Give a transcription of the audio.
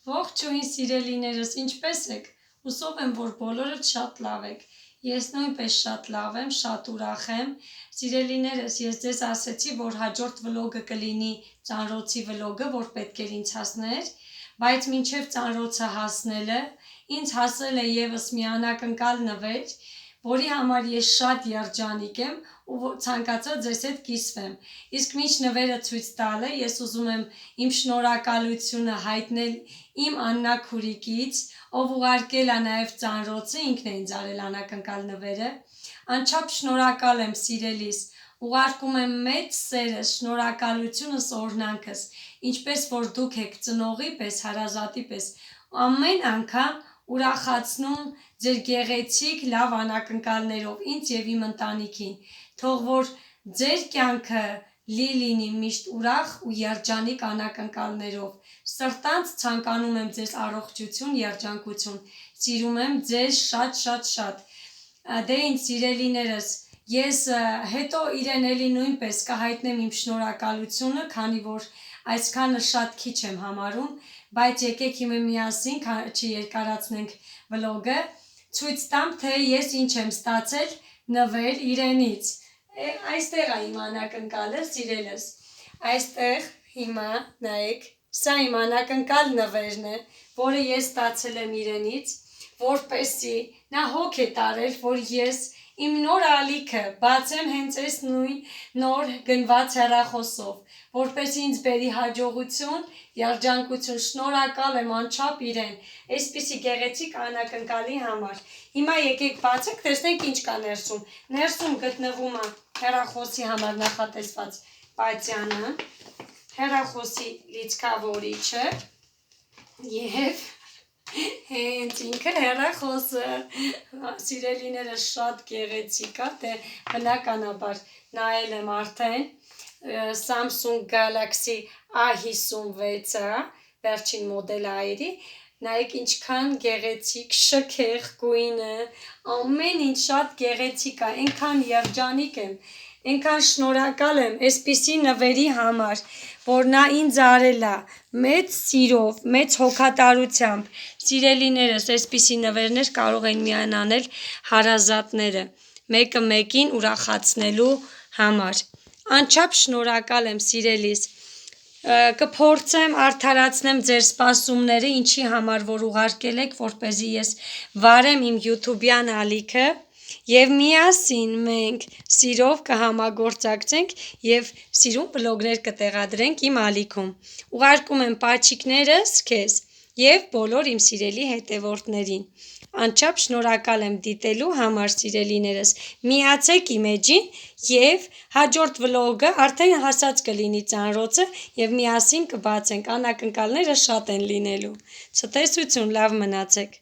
Ողջույն սիրելիներս, ինչպե՞ս եք։ Հուսով եմ, որ բոլորդ շատ լավ եք։ Ես նույնպես շատ լավ եմ, շատ ուրախ եմ։ Սիրելիներս, ես ձեզ ասեցի, որ հաջորդ վլոգը կլինի ծանրոցի վլոգը, որ պետք էր ինձ հասներ, բայց մինչև ծանրոցը հասնելը ինձ հասել է ևս մի անակնկալ նվեր, որի համար ես շատ երջանիկ եմ ու ցանկացա ձեզ հետ կիսվեմ։ Իսկ մինչ նվերը ցույց տալը, ես ուզում եմ իմ շնորհակալությունը հայտնել իմ Աննա քուրիկից, ով ուղարկել է նաև ծանրոցը, ինքն է ինձ արել անակնկալ նվերը։ Անչափ շնորհակալ եմ սիրելիս, ուղարկում եմ մեծ սերս, շնորհակալությունս, օրհնանքս, ինչպես որ դուք եք ծնողի պես, հարազատի պես, ամեն անգամ ուրախացնում ձեր գեղեցիկ լավ անակնկալներով ինձ և իմ ընտանիքին, թող որ ձեր կյանքը լի լինի միշտ ուրախ ու երջանիկ անակնկալներով, սրտանց ցանկանում եմ ձեզ առողջություն, երջանկություն, սիրում եմ ձեզ շատ։ Դե ինձ սիրելիներս, ես հետո իրեն էլի նույնպես կհայտնեմ իմ շնորհակալությունը, քանի որ այսքանը շատ քիչ եմ համարում, բայց եկեք հիմա միասին, չերկարացնենք վլոգը, ցույց տամ, թե ես ինչ եմ ստացել նվեր իրենից։ Այստեղ է իմ անակնկալը, սիրելս, այստեղ հիմա նայեք, սա իմ անակնկալ նվերն է, որը ես ստացել եմ իրենից, որպեսզի նա հոգ է տարել, որ ես իմ նոր ալիքը բացեմ հենց այս նույն նոր գնված հեռախոսով, որպեսզի ինձ բերի հաջողություն, երջանկություն, շնորհակալ եմ անչափ իրեն, այսպիսի գեղեցիկ անակնկալի համար։ Հիմա եկեք բացենք, տեսնենք ինչ կա ներսում։ Ներսում գտնվում է հեռախոսի համար նախատեսված պատյանը, հեռախոսի լիցքավորիչը և հենց ինքը հեռախոսը, սիրելիները շատ գեղեցիկ է, դե բնականաբար նայել եմ արդեն, Samsung Galaxy A56-ը, վերջին մոդելը այրի, նայեք ինչքան գեղեցիկ, շքեղ գույնը, ամեն ինչ շատ գեղեցիկ է, այնքան երջանիկ եմ, այնքան շնորհակալ եմ այսպիսի նվերի համար, որ նա ինձ արել է մեծ սիրով, մեծ հոգատարությամբ, սիրելիներս, այսպիսի նվերներ կարող են միայն անել հարազատները, մեկը մեկին ուրախացնելու համար, անչափ շնորհակալ եմ սիրելիս, կփորձեմ արդարացնեմ ձեր սպասումները, ինչի համար որ ուղարկել եք, որպեսզի ես վարեմ իմ յութուբյան ալիքը և միասին մենք սիրով կհամագործակցենք և սիրուն վլոգներ կտեղադրենք իմ ալիքում, ուղարկում եմ պաչիկներս քեզ և բոլոր իմ սիրելի հետևորդներին, անչափ շնորհակալ եմ դիտելու համար սիրելիներս, միացեք իմ էջին և հաջորդ վլոգը արդեն հասած կլինի ծանրոցը և միասին կբացենք, անակնկալները շատ են լինելու, ցտեսություն, լավ մնացեք։